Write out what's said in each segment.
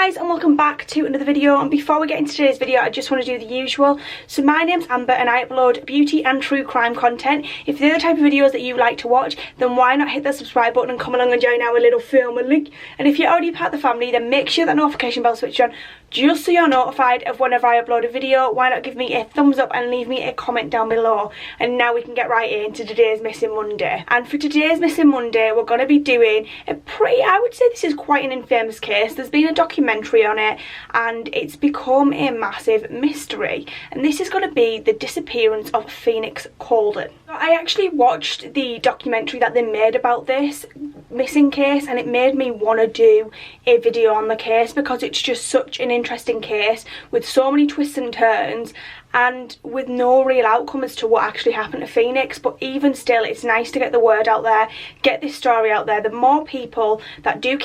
guys, and welcome back to another video. And before we get into today's video, I just want to do the usual. So my name's Amber and I upload beauty and true crime content. If they're the type of videos that you like to watch, then why not hit the subscribe button and come along and join our little family. And if you're already part of the family, then make sure that notification bell switched on just so you're notified of whenever I upload a video. Why not give me a thumbs up and leave me a comment down below. And now we can get right into today's Missing Monday. And for today's Missing Monday, we're going to be doing a pretty, I would say this is quite an infamous case. There's been a documentary on it and it's become a massive mystery. And this is going to be the disappearance of Phoenix Coldon. I actually watched the documentary that they made about this missing case, and it made me want to do a video on the case because it's just such an interesting case with so many twists and turns and with no real outcome as to what actually happened to Phoenix. But even still, it's nice to get the word out there, get this story out there. The more people that do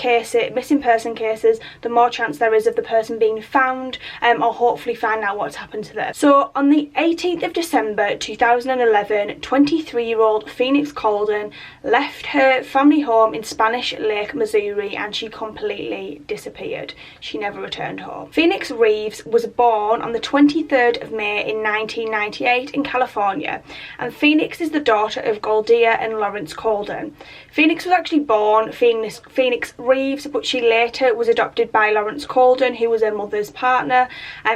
missing person cases, the more chance there is of the person being found or hopefully find out what's happened to them. So on the 18th of December 2011, 23-year-old Phoenix Coldon left her family home in Spanish Lake, Missouri, and she completely disappeared. She never returned home. Phoenix Reeves was born on the 23rd of May in 1998 in California, and Phoenix is the daughter of Goldia and Lawrence Coldon. Phoenix was actually born Phoenix Reeves, but she later was adopted by Lawrence Coldon, who was her mother's partner,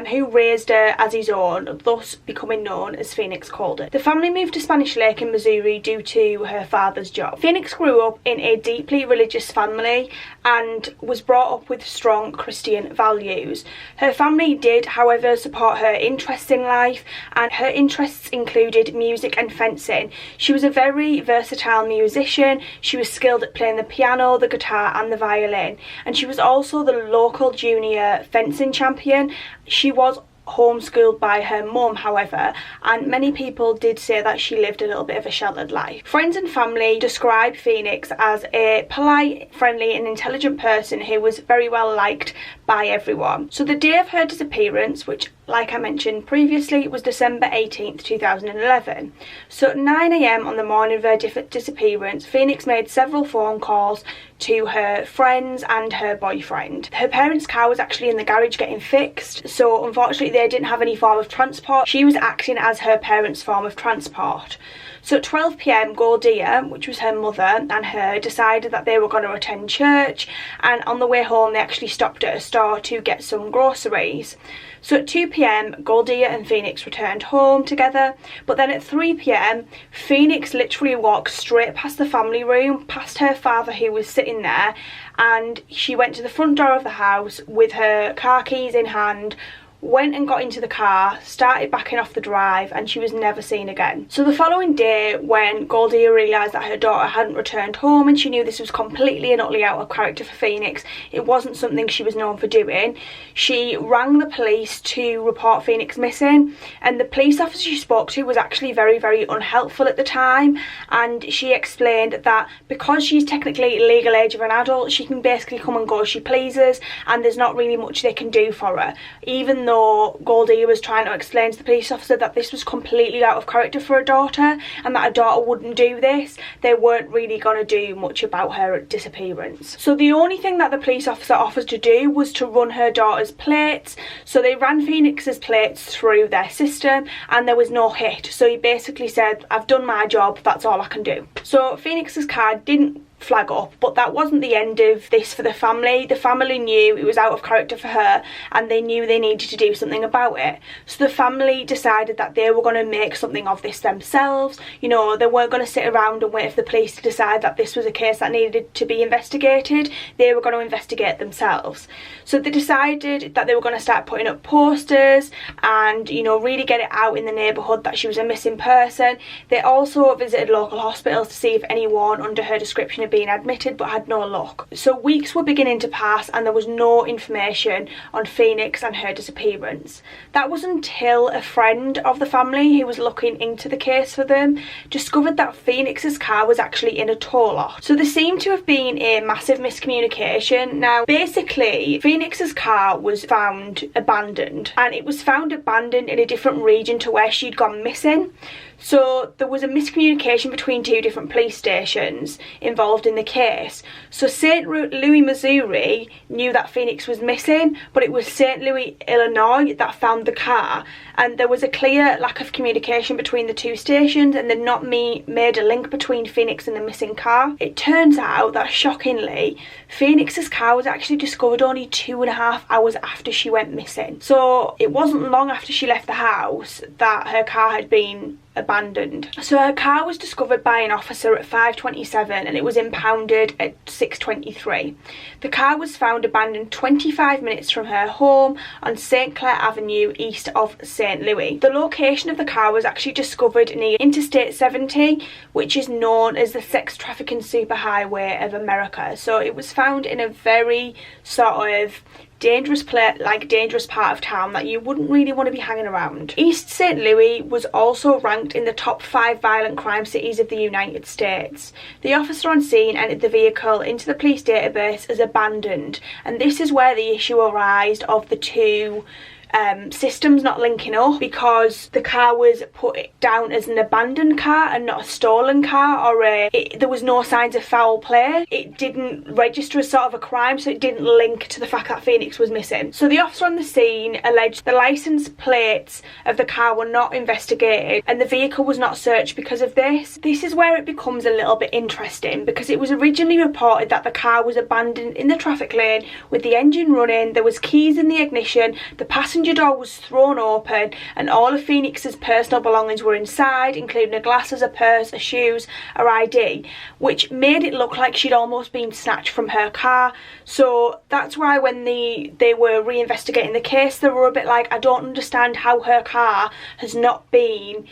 who raised her as his own, thus becoming known as Phoenix Coldon. The family moved to Spanish Lake in Missouri due to her father's job. Phoenix grew up in a deeply religious family and was brought up with strong Christian values. Her family did, however, support her interests in life, and her interests included music and fencing. She was a very versatile musician. She was skilled at playing the piano, the guitar and the violin, and she was also the local junior fencing champion. She was homeschooled by her mum, however, and many people did say that she lived a little bit of a sheltered life. Friends and family described Phoenix as a polite, friendly and intelligent person who was very well liked by everyone. So the day of her disappearance, which like I mentioned previously, was December 18th, 2011. So at 9 AM on the morning of her disappearance, Phoenix made several phone calls to her friends and her boyfriend. Her parents' car was actually in the garage getting fixed, so unfortunately they didn't have any form of transport. She was acting as her parents' form of transport. So at 12 PM, Goldia, which was her mother, and her decided that they were going to attend church, and on the way home they actually stopped at a store to get some groceries. So at 2 PM, Goldia and Phoenix returned home together, but then at 3 PM, Phoenix literally walked straight past the family room, past her father who was sitting there, and she went to the front door of the house with her car keys in hand, went and got into the car, started backing off the drive, and she was never seen again. So the following day, when Goldia realised that her daughter hadn't returned home and she knew this was completely and utterly out of character for Phoenix, it wasn't something she was known for doing, she rang the police to report Phoenix missing, and the police officer she spoke to was actually very, very unhelpful at the time, and she explained that because she's technically legal age of an adult, she can basically come and go as she pleases, and there's not really much they can do for her. Even though Goldia was trying to explain to the police officer that this was completely out of character for her daughter and that her daughter wouldn't do this, they weren't really going to do much about her disappearance. So the only thing that the police officer offered to do was to run her daughter's plates. So they ran Phoenix's plates through their system and there was no hit. So he basically said, I've done my job, that's all I can do. So Phoenix's car didn't flag up, but that wasn't the end of this for the family. The family knew it was out of character for her and they knew they needed to do something about it. So the family decided that they were going to make something of this themselves. You know, they weren't going to sit around and wait for the police to decide that this was a case that needed to be investigated. They were going to investigate themselves. So they decided that they were going to start putting up posters and, you know, really get it out in the neighbourhood that she was a missing person. They also visited local hospitals to see if anyone under her description had been admitted, but had no luck. So weeks were beginning to pass and there was no information on Phoenix and her disappearance. That was until a friend of the family who was looking into the case for them discovered that Phoenix's car was actually in a tow lot. So there seemed to have been a massive miscommunication. Now basically Phoenix's car was found abandoned, and it was found abandoned in a different region to where she'd gone missing. So there was a miscommunication between two different police stations involved in the case. So St. Louis, Missouri knew that Phoenix was missing, but it was St. Louis, Illinois that found the car, and there was a clear lack of communication between the two stations, and they'd not made a link between Phoenix and the missing car. It turns out that, shockingly, Phoenix's car was actually discovered only 2.5 hours after she went missing. So it wasn't long after she left the house that her car had been abandoned. So her car was discovered by an officer at 5:27 and it was impounded at 6:23. The car was found abandoned 25 minutes from her home on St. Clair Avenue east of St. Louis. The location of the car was actually discovered near Interstate 70, which is known as the sex trafficking superhighway of America. So it was found in a very sort of dangerous part of town that you wouldn't really want to be hanging around. East St. Louis was also ranked in the top 5 violent crime cities of the United States. The officer on scene entered the vehicle into the police database as abandoned, and this is where the issue arose of the two systems not linking up, because the car was put down as an abandoned car and not a stolen car, or there was no signs of foul play. It didn't register as sort of a crime, so it didn't link to the fact that Phoenix was missing. So the officer on the scene alleged the license plates of the car were not investigated and the vehicle was not searched because of this. This is where it becomes a little bit interesting, because it was originally reported that the car was abandoned in the traffic lane with the engine running, there was keys in the ignition, the passenger door was thrown open, and all of Phoenix's personal belongings were inside, including her glasses, a purse, her shoes, her ID, which made it look like she'd almost been snatched from her car. So that's why when they were reinvestigating the case, they were a bit like, I don't understand how her car has not been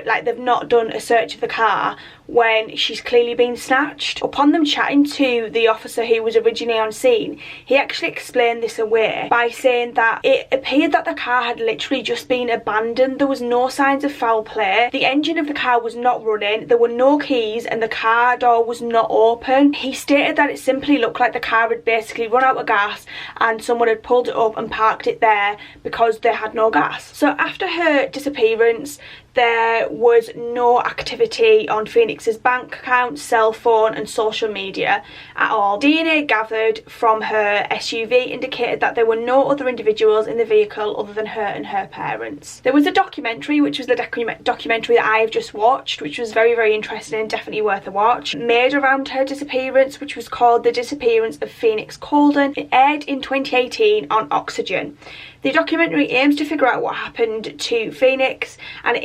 like they've not done a search of the car when she's clearly been snatched. Upon them chatting to the officer who was originally on scene, he actually explained this away by saying that it appeared that the car had literally just been abandoned. There was no signs of foul play, the engine of the car was not running, there were no keys, and the car door was not open. He stated that it simply looked like the car had basically run out of gas and someone had pulled it up and parked it there because they had no gas. So after her disappearance, there was no activity on Phoenix's bank account, cell phone and social media at all. DNA gathered from her SUV indicated that there were no other individuals in the vehicle other than her and her parents. There was a documentary, which was the documentary that I have just watched, which was very, very interesting and definitely worth a watch, made around her disappearance, which was called The Disappearance of Phoenix Coldon. It aired in 2018 on Oxygen. The documentary aims to figure out what happened to Phoenix, and it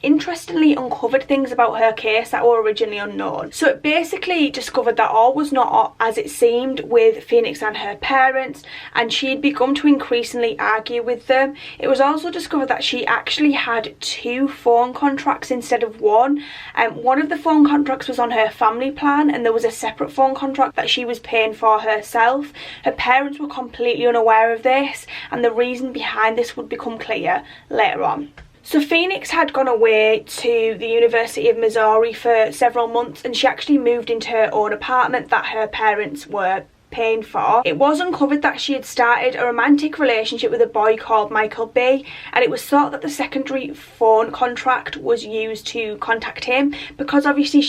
interestingly uncovered things about her case that were originally unknown. So it basically discovered that all was not as it seemed with Phoenix and her parents, and she had begun to increasingly argue with them. It was also discovered that she actually had 2 phone contracts instead of one. One of the phone contracts was on her family plan, and there was a separate phone contract that she was paying for herself. Her parents were completely unaware of this, and the reason behind this would become clear later on. So Phoenix had gone away to the University of Missouri for several months, and she actually moved into her own apartment that her parents were paying for. It was uncovered that she had started a romantic relationship with a boy called Michael B, and it was thought that the secondary phone contract was used to contact him, because obviously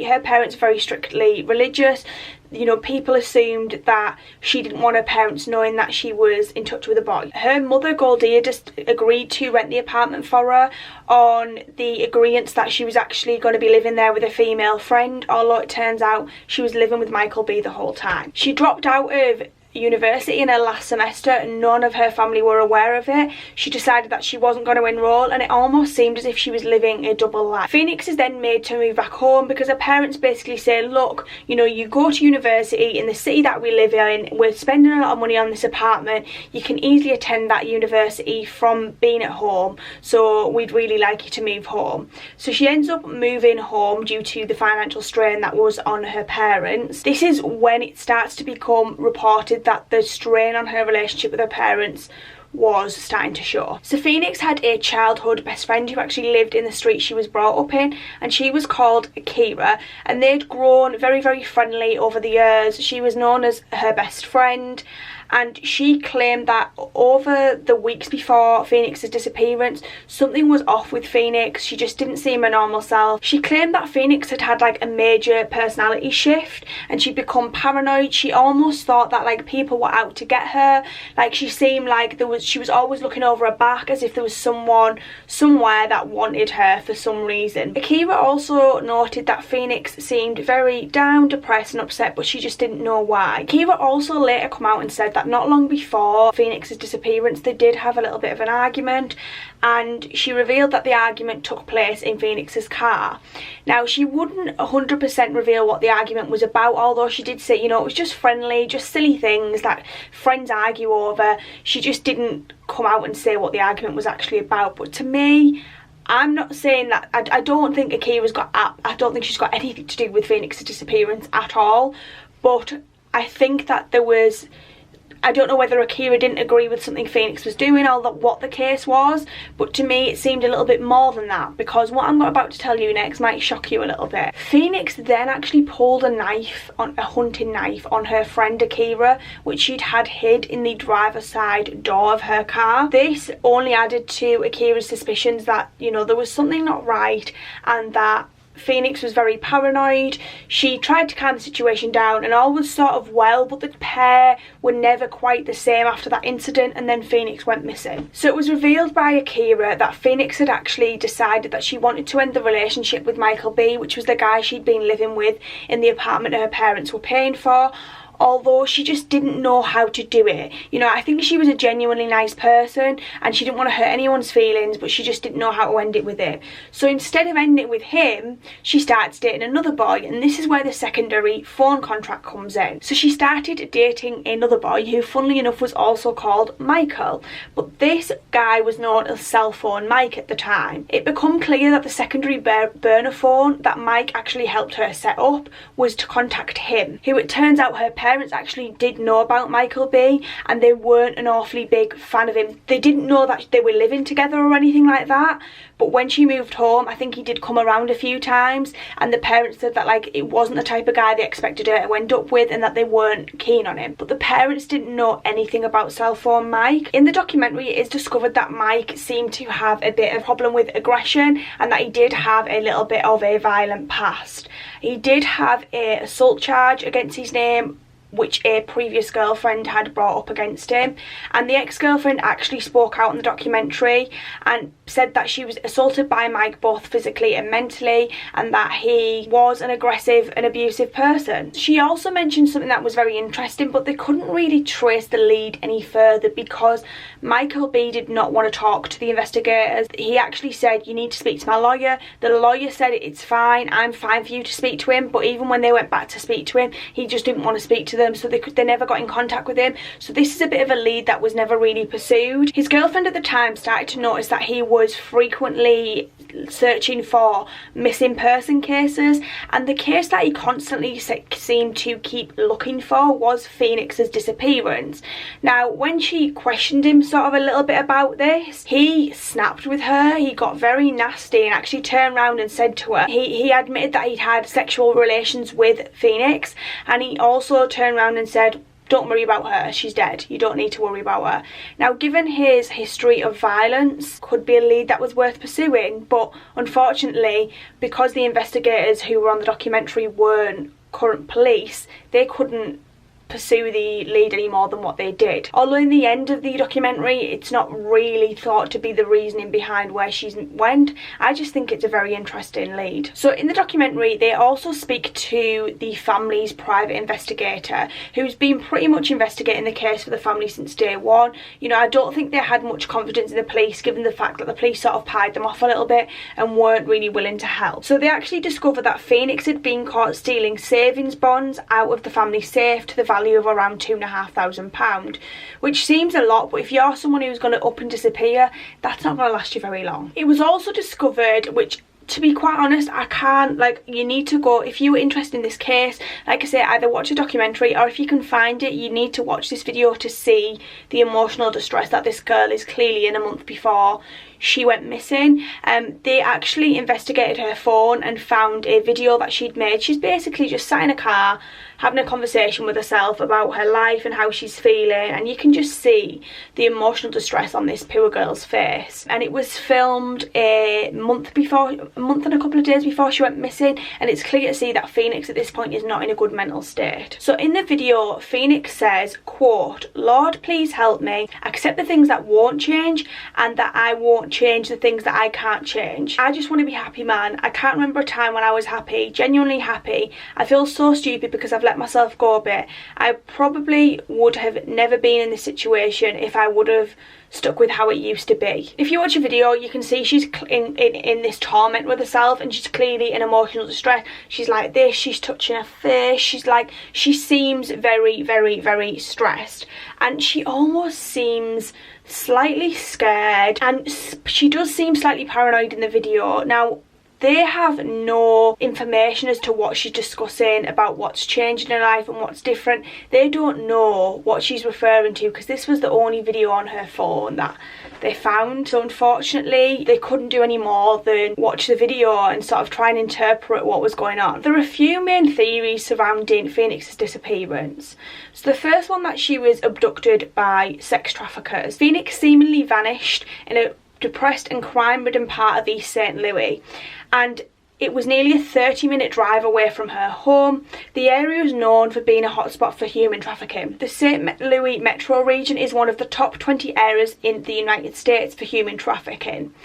her parents were very strictly religious. You know, people assumed that she didn't want her parents knowing that she was in touch with a boy. Her mother, Goldia, just agreed to rent the apartment for her on the agreement that she was actually going to be living there with a female friend, although it turns out she was living with Michael B the whole time. She dropped out of university in her last semester, and none of her family were aware of it. She decided that she wasn't going to enroll, and it almost seemed as if she was living a double life. Phoenix is then made to move back home because her parents basically say, look, you know, you go to university in the city that we live in, we're spending a lot of money on this apartment, you can easily attend that university from being at home, so we'd really like you to move home. So she ends up moving home due to the financial strain that was on her parents. This is when it starts to become reported that the strain on her relationship with her parents was starting to show. So Phoenix had a childhood best friend who actually lived in the street she was brought up in, and she was called Kira, and they'd grown very, very friendly over the years. She was known as her best friend, and she claimed that over the weeks before Phoenix's disappearance, something was off with Phoenix. She just didn't seem her normal self. She claimed that Phoenix had had like a major personality shift and she'd become paranoid. She almost thought that like people were out to get her. Like she seemed like she was always looking over her back as if there was someone somewhere that wanted her for some reason. Akira also noted that Phoenix seemed very down, depressed and upset, but she just didn't know why. Akira also later come out and said that not long before Phoenix's disappearance they did have a little bit of an argument, and she revealed that the argument took place in Phoenix's car. Now she wouldn't 100% reveal what the argument was about, although she did say, you know, it was just friendly, just silly things that friends argue over. She just didn't come out and say what the argument was actually about. But to me, I'm not saying that, I don't think Akira's got, I don't think she's got anything to do with Phoenix's disappearance at all, but I think that there was, I don't know whether Akira didn't agree with something Phoenix was doing or what the case was, but to me it seemed a little bit more than that, because what I'm about to tell you next might shock you a little bit. Phoenix then actually pulled a hunting knife on her friend Akira, which she'd had hid in the driver's side door of her car. This only added to Akira's suspicions that, you know, there was something not right and that Phoenix was very paranoid. She tried to calm the situation down and all was sort of well, but the pair were never quite the same after that incident, and then Phoenix went missing. So it was revealed by Akira that Phoenix had actually decided that she wanted to end the relationship with Michael B, which was the guy she'd been living with in the apartment her parents were paying for, although she just didn't know how to do it. You know, I think she was a genuinely nice person and she didn't want to hurt anyone's feelings, but she just didn't know how to end it with him. So instead of ending it with him, she starts dating another boy, and this is where the secondary phone contract comes in. So she started dating another boy who, funnily enough, was also called Michael, but this guy was known as Cell Phone Mike at the time. It became clear that the secondary burner phone that Mike actually helped her set up was to contact him, who it turns out her parents actually did know about Michael B, and they weren't an awfully big fan of him. They didn't know that they were living together or anything like that, but when she moved home I think he did come around a few times, and the parents said that like it wasn't the type of guy they expected her to end up with and that they weren't keen on him. But the parents didn't know anything about Cell Phone Mike. In the documentary it is discovered that Mike seemed to have a bit of a problem with aggression and that he did have a little bit of a violent past. He did have an assault charge against his name, which a previous girlfriend had brought up against him, and the ex-girlfriend actually spoke out in the documentary and said that she was assaulted by Mike both physically and mentally, and that he was an aggressive and abusive person. She also mentioned something that was very interesting, but they couldn't really trace the lead any further because Michael B did not want to talk to the investigators. He actually said, you need to speak to my lawyer. The lawyer said, it's fine, I'm fine for you to speak to him, but even when they went back to speak to him, he just didn't want to speak to them, so they never got in contact with him. So this is a bit of a lead that was never really pursued. His girlfriend at the time started to notice that he was frequently searching for missing person cases, and the case that he constantly seemed to keep looking for was Phoenix's disappearance. Now when she questioned him sort of a little bit about this, he snapped with her. He got very nasty and actually turned around and said to her, he admitted that he'd had sexual relations with Phoenix, and he also turned around and said, don't worry about her, she's dead, you don't need to worry about her. Now given his history of violence, could be a lead that was worth pursuing, but unfortunately because the investigators who were on the documentary weren't current police, they couldn't pursue the lead any more than what they did. Although in the end of the documentary it's not really thought to be the reasoning behind where she went, I just think it's a very interesting lead. So in the documentary they also speak to the family's private investigator, who's been pretty much investigating the case for the family since day one. You know, I don't think they had much confidence in the police, given the fact that the police sort of pied them off a little bit and weren't really willing to help. So they actually discovered that Phoenix had been caught stealing savings bonds out of the family safe to the value of around £2,500, which seems a lot, but if you're someone who's going to up and disappear, that's not going to last you very long. It was also discovered, which to be quite honest, I can't, like, you need to go, if you were interested in this case, like I say, either watch a documentary, or if you can find it, you need to watch this video to see the emotional distress that this girl is clearly in a month before she went missing. They actually investigated her phone and found a video that she'd made. She's basically just sat in a car, having a conversation with herself about her life and how she's feeling, and you can just see the emotional distress on this poor girl's face. And it was filmed a month and a couple of days before she went missing, and it's clear to see that Phoenix at this point is not in a good mental state. So in the video, Phoenix says, quote, "Lord, please help me accept the things that won't change and that I won't change the things that I can't change. I just want to be happy, man. I can't remember a time when I was happy, genuinely happy. I feel so stupid because I've let myself go a bit. I probably would have never been in this situation if I would have stuck with how it used to be." If you watch a video, you can see she's in this torment with herself, and she's clearly in emotional distress. She's like this, she's touching her face, she seems very, very, very stressed, and she almost seems slightly scared, and she does seem slightly paranoid in the video. Now, they have no information as to what she's discussing about what's changed in her life and what's different. They don't know what she's referring to because this was the only video on her phone that they found. So unfortunately, they couldn't do any more than watch the video and sort of try and interpret what was going on. There are a few main theories surrounding Phoenix's disappearance. So the first one, that she was abducted by sex traffickers. Phoenix seemingly vanished in a depressed and crime-ridden part of East St. Louis, and it was nearly a 30-minute drive away from her home. The area is known for being a hotspot for human trafficking. The St. Louis metro region is one of the top 20 areas in the United States for human trafficking.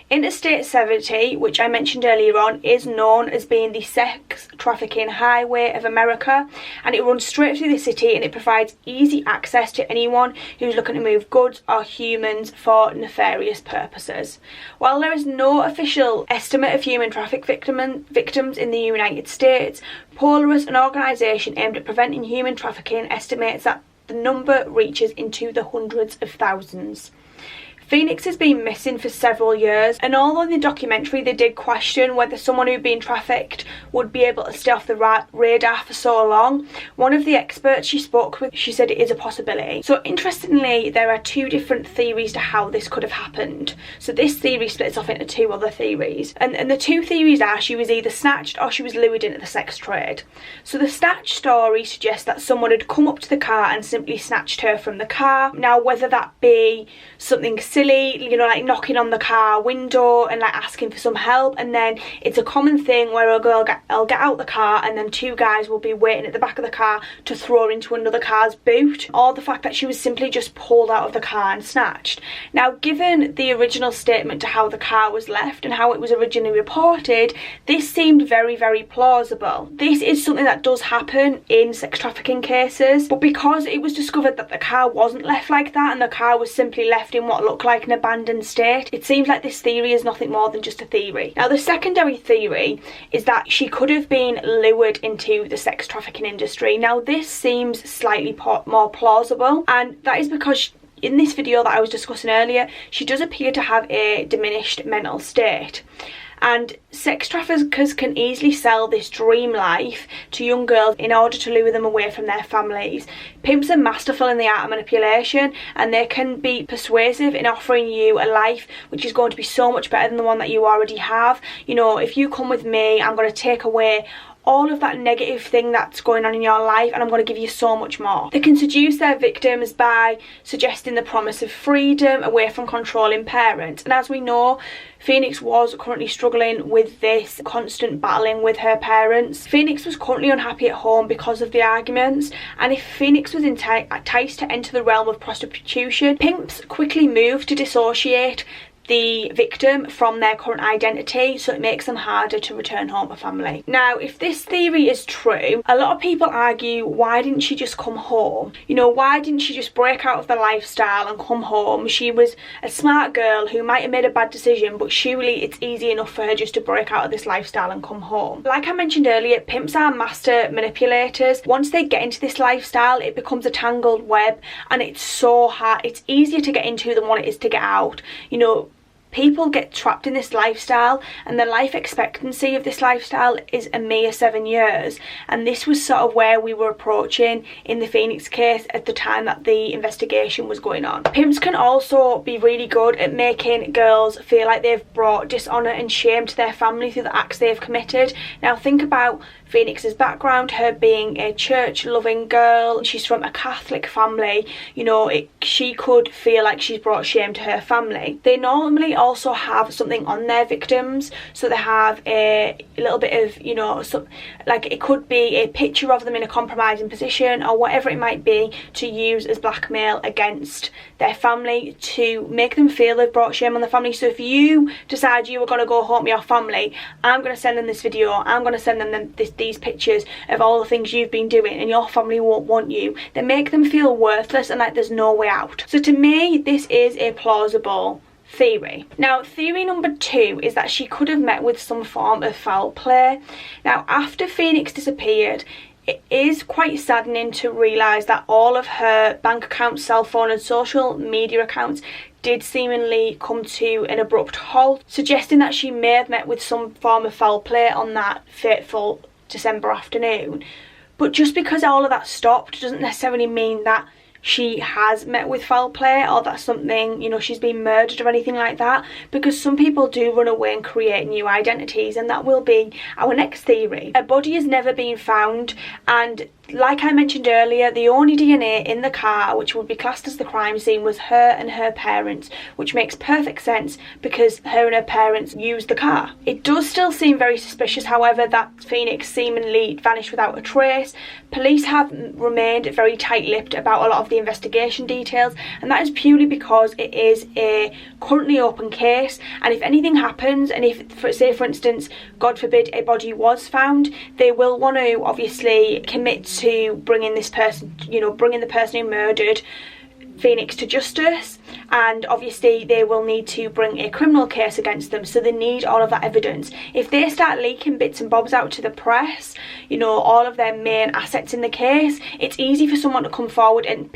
Interstate 70, which I mentioned earlier on, is known as being the sex trafficking highway of America, and it runs straight through the city, and it provides easy access to anyone who's looking to move goods or humans for nefarious purposes. While there is no official estimate of human traffic victims in the United States, Polaris, an organisation aimed at preventing human trafficking, estimates that the number reaches into the hundreds of thousands. Phoenix has been missing for several years, and although in the documentary they did question whether someone who'd been trafficked would be able to stay off the radar for so long, one of the experts she spoke with, she said it is a possibility. So interestingly, there are two different theories to how this could have happened. So this theory splits off into two other theories, and the two theories are she was either snatched or she was lured into the sex trade. So the snatch story suggests that someone had come up to the car and simply snatched her from the car. Now, whether that be something silly, you know, like knocking on the car window and like asking for some help, and then it's a common thing where a girl will get out the car and then two guys will be waiting at the back of the car to throw her into another car's boot, or the fact that she was simply just pulled out of the car and snatched. Now, given the original statement to how the car was left and how it was originally reported, this seemed very, very plausible. This is something that does happen in sex trafficking cases, but because it was discovered that the car wasn't left like that and the car was simply left in what looked like an abandoned state, it seems like this theory is nothing more than just a theory. Now, the secondary theory is that she could have been lured into the sex trafficking industry. Now, this seems slightly more plausible, and that is because in this video that I was discussing earlier, she does appear to have a diminished mental state. And sex traffickers can easily sell this dream life to young girls in order to lure them away from their families. Pimps are masterful in the art of manipulation, and they can be persuasive in offering you a life which is going to be so much better than the one that you already have. You know, if you come with me, I'm going to take away all of that negative thing that's going on in your life, and I'm going to give you so much more. They can seduce their victims by suggesting the promise of freedom away from controlling parents. And as we know, Phoenix was currently struggling with this constant battling with her parents. Phoenix was currently unhappy at home because of the arguments, and if Phoenix was enticed to enter the realm of prostitution, pimps quickly moved to dissociate the victim from their current identity, so it makes them harder to return home to family. Now, if this theory is true, a lot of people argue, why didn't she just come home? You know, why didn't she just break out of the lifestyle and come home? She was a smart girl who might have made a bad decision, but surely it's easy enough for her just to break out of this lifestyle and come home. Like I mentioned earlier, pimps are master manipulators. Once they get into this lifestyle, it becomes a tangled web, and it's so hard. It's easier to get into than what it is to get out. You know, people get trapped in this lifestyle, and the life expectancy of this lifestyle is a mere 7 years, and this was sort of where we were approaching in the Phoenix case at the time that the investigation was going on. Pimps can also be really good at making girls feel like they've brought dishonour and shame to their family through the acts they've committed. Now think about Phoenix's background, her being a church-loving girl. She's from a Catholic family. You know, she could feel like she's brought shame to her family. They normally also have something on their victims, so they have a little bit of, you know, like it could be a picture of them in a compromising position or whatever it might be, to use as blackmail against their family to make them feel they've brought shame on the family. So if you decide you are going to go haunt your family, I'm going to send them this video, I'm going to send them these pictures of all the things you've been doing, and your family won't want you. They make them feel worthless and like there's no way out. So to me, this is a plausible theory. Now, theory number 2 is that she could have met with some form of foul play. Now, after Phoenix disappeared, it is quite saddening to realise that all of her bank accounts, cell phone and social media accounts did seemingly come to an abrupt halt, suggesting that she may have met with some form of foul play on that fateful December afternoon. But just because all of that stopped doesn't necessarily mean that she has met with foul play or that something, you know, she's been murdered or anything like that, because some people do run away and create new identities, and that will be our next theory. A body has never been found, and like I mentioned earlier, the only DNA in the car which would be classed as the crime scene was her and her parents, which makes perfect sense because her and her parents used the car. It does still seem very suspicious, however, that Phoenix seemingly vanished without a trace. Police have remained very tight-lipped about a lot of the investigation details, and that is purely because it is a currently open case, and if anything happens, and if, say for instance, God forbid, a body was found, they will want to obviously commit to bringing this person, you know, bringing the person who murdered Phoenix to justice, and obviously they will need to bring a criminal case against them, so they need all of that evidence. If they start leaking bits and bobs out to the press, you know, all of their main assets in the case, it's easy for someone to come forward, and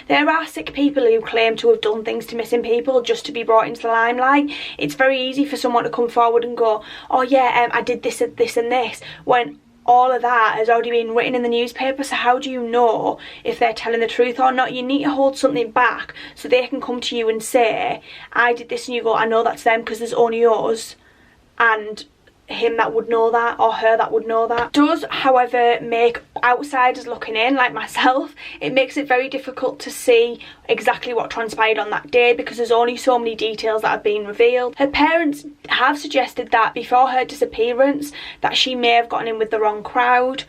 there are sick people who claim to have done things to missing people just to be brought into the limelight. It's very easy for someone to come forward and go, oh yeah, I did this and this and this, when all of that has already been written in the newspaper. So how do you know if they're telling the truth or not? You need to hold something back so they can come to you and say, I did this, and you go, I know that's them because there's only us and him that would know that, or her that would know that. Does, however, make outsiders looking in, like myself, it makes it very difficult to see exactly what transpired on that day because there's only so many details that have been revealed. Her parents have suggested that before her disappearance that she may have gotten in with the wrong crowd,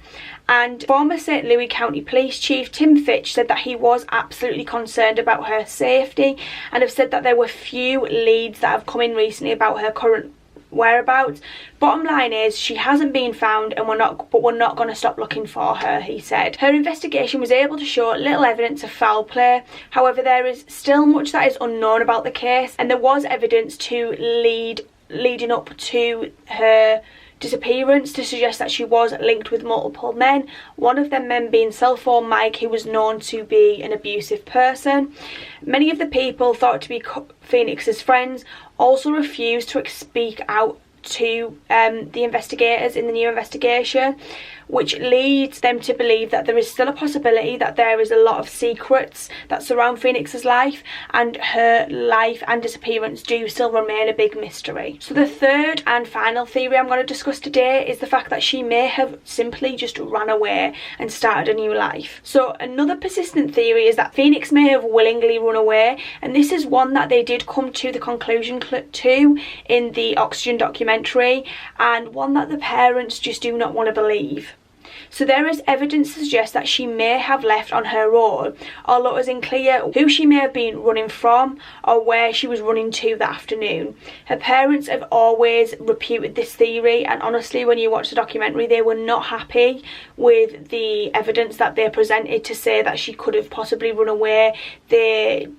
and former St. Louis County Police Chief Tim Fitch said that he was absolutely concerned about her safety, and have said that there were few leads that have come in recently about her current whereabouts. Bottom line is, she hasn't been found, and we're not going to stop looking for her, he said. Her investigation was able to show little evidence of foul play. However, there is still much that is unknown about the case, and there was evidence leading up to her disappearance to suggest that she was linked with multiple men, one of them men being cell phone Mike, who was known to be an abusive person. Many of the people thought to be Phoenix's friends also refused to speak out to the investigators in the new investigation, which leads them to believe that there is still a possibility that there is a lot of secrets that surround Phoenix's life, and her life and disappearance do still remain a big mystery. So the third and final theory I'm going to discuss today is the fact that she may have simply just ran away and started a new life. So another persistent theory is that Phoenix may have willingly run away, and this is one that they did come to the conclusion to in the Oxygen documentary, and one that the parents just do not want to believe. So there is evidence to suggest that she may have left on her own, although it is unclear who she may have been running from or where she was running to that afternoon. Her parents have always reputed this theory, and honestly, when you watch the documentary, they were not happy with the evidence that they presented to say that she could have possibly run away. They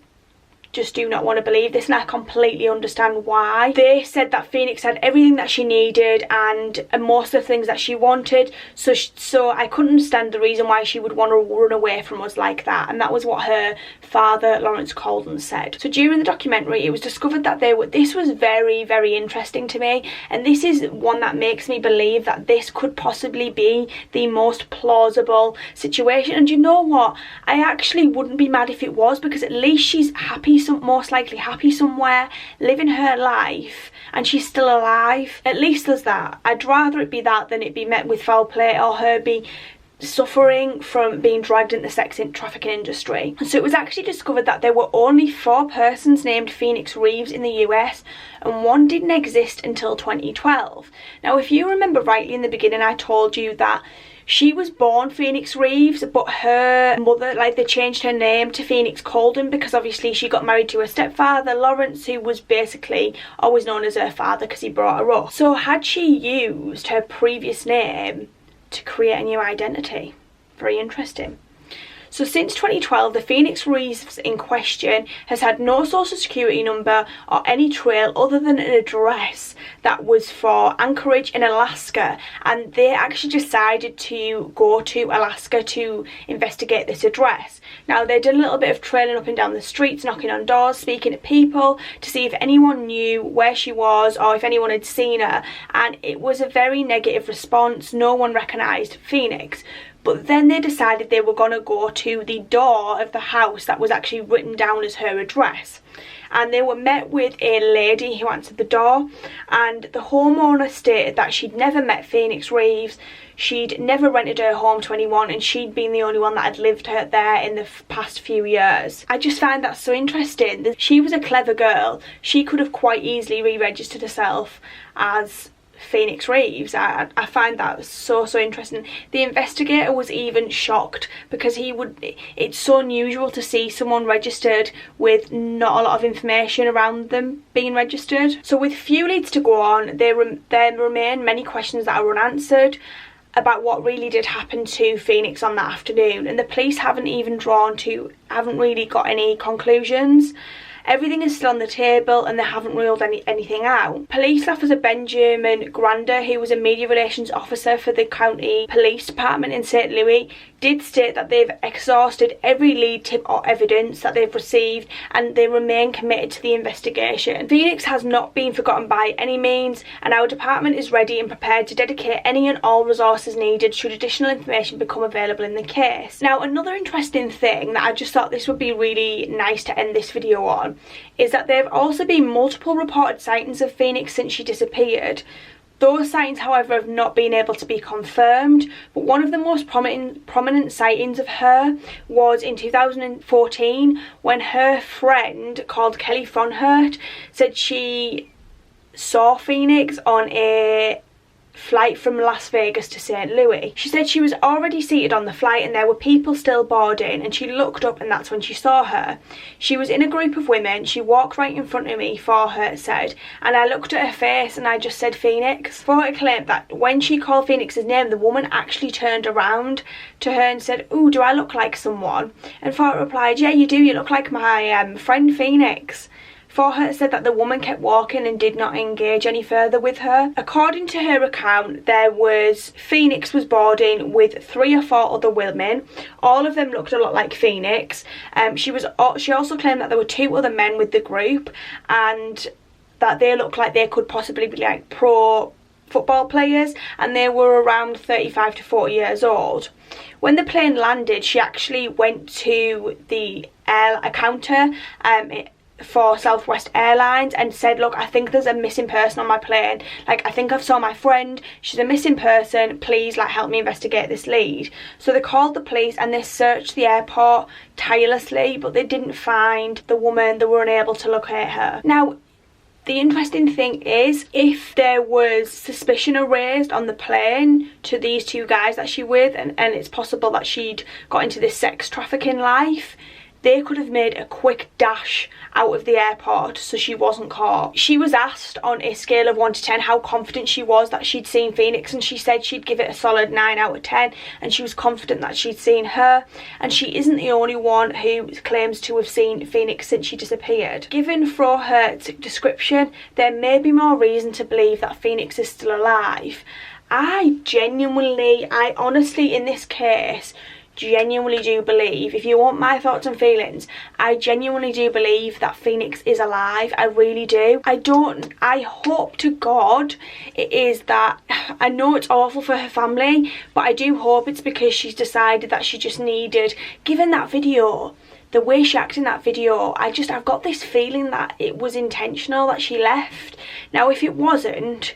just do not want to believe this, and I completely understand why. They said that Phoenix had everything that she needed and most of the things that she wanted, so I couldn't understand the reason why she would want to run away from us like that, and that was what her father, Lawrence Coldon, said. So during the documentary, it was discovered that this was very, very interesting to me, and this is one that makes me believe that this could possibly be the most plausible situation. And you know what, I actually wouldn't be mad if it was, because at least she's happy most likely happy somewhere, living her life, and she's still alive. At least there's that. I'd rather it be that than it be met with foul play or her be suffering from being dragged into the sex trafficking industry. So it was actually discovered that there were only 4 persons named Phoenix Reeves in the US, and one didn't exist until 2012. Now, if you remember rightly in the beginning, I told you that she was born Phoenix Reeves, but her mother, like, they changed her name to Phoenix Coldon because obviously she got married to her stepfather, Lawrence, who was basically always known as her father because he brought her up. So had she used her previous name to create a new identity? Very interesting. So since 2012, the Phoenix Reeves in question has had no social security number or any trail other than an address that was for Anchorage in Alaska, and they actually decided to go to Alaska to investigate this address. Now, they did a little bit of trailing up and down the streets, knocking on doors, speaking to people to see if anyone knew where she was or if anyone had seen her, and it was a very negative response. No one recognised Phoenix. But then they decided they were going to go to the door of the house that was actually written down as her address. And they were met with a lady who answered the door, and the homeowner stated that she'd never met Phoenix Reeves, she'd never rented her home to anyone, and she'd been the only one that had lived there in the past few years. I just find that so interesting. She was a clever girl. She could have quite easily re-registered herself as Phoenix Reeves. I find that so interesting. The investigator was even shocked because it's so unusual to see someone registered with not a lot of information around them being registered. So with few leads to go on, there remain many questions that are unanswered about what really did happen to Phoenix on that afternoon, and the police haven't really got any conclusions. Everything is still on the table and they haven't ruled anything out. Police officer Benjamin Grander, who was a media relations officer for the county police department in St. Louis, did state that they've exhausted every lead, tip or evidence that they've received, and they remain committed to the investigation. Phoenix has not been forgotten by any means, and our department is ready and prepared to dedicate any and all resources needed should additional information become available in the case. Now, another interesting thing that I just thought this would be really nice to end this video on is that there have also been multiple reported sightings of Phoenix since she disappeared. Those sightings, however, have not been able to be confirmed, but one of the most prominent sightings of her was in 2014 when her friend called Kelly Fronhert said she saw Phoenix on a flight from Las Vegas to St. Louis. She said she was already seated on the flight and there were people still boarding, and she looked up and that's when she saw her. She was in a group of women, she walked right in front of me, Fronhert said, and I looked at her face and I just said Phoenix. Fronhert claimed that when she called Phoenix's name, the woman actually turned around to her and said, "Ooh, do I look like someone?" And Fronhert replied, "Yeah, you do, you look like my friend Phoenix." Fronhert said that the woman kept walking and did not engage any further with her. According to her account, Phoenix was boarding with 3 or 4 other women. All of them looked a lot like Phoenix. She also claimed that there were 2 other men with the group and that they looked like they could possibly be like pro football players, and they were around 35 to 40 years old. When the plane landed, she actually went to the counter for Southwest Airlines and said, "Look, I think there's a missing person on my plane. Like, I think I've saw my friend. She's a missing person. Please, like, help me investigate this lead." So they called the police and they searched the airport tirelessly, but they didn't find the woman. They were unable to locate her. Now, the interesting thing is, if there was suspicion raised on the plane to these 2 guys that she with, and it's possible that she'd got into this sex trafficking life, they could have made a quick dash out of the airport so she wasn't caught. She was asked on a scale of 1 to 10 how confident she was that she'd seen Phoenix, and she said she'd give it a solid 9 out of 10, and she was confident that she'd seen her, and she isn't the only one who claims to have seen Phoenix since she disappeared. Given Fronhert's description, there may be more reason to believe that Phoenix is still alive. I honestly, in this case, genuinely do believe, if you want my thoughts and feelings, I genuinely do believe that Phoenix is alive. I really do. I hope to God it is that. I know it's awful for her family, but I do hope it's because she's decided that she just needed, given that video, the way she acted in that video, I've got this feeling that it was intentional that she left. Now if it wasn't,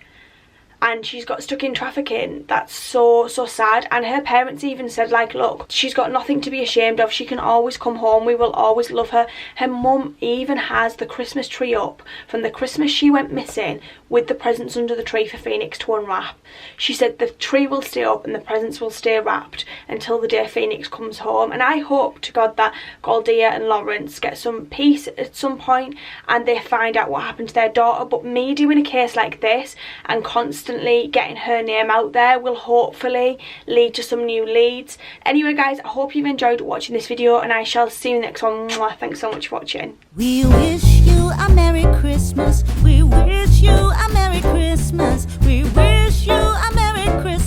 and she's got stuck in trafficking, that's so sad. And her parents even said, like, look, she's got nothing to be ashamed of, she can always come home, we will always love her. Her mum even has the Christmas tree up from the Christmas she went missing, with the presents under the tree for Phoenix to unwrap. She said the tree will stay up and the presents will stay wrapped until the day Phoenix comes home. And I hope to God that Galdia and Lawrence get some peace at some point and they find out what happened to their daughter. But me doing a case like this and constantly getting her name out there will hopefully lead to some new leads. Anyway guys, I hope you've enjoyed watching this video and I shall see you in the next one. Mwah. Thanks so much for watching. We wish you a Merry Christmas. We wish you a Merry Christmas. We wish you a Merry Christmas.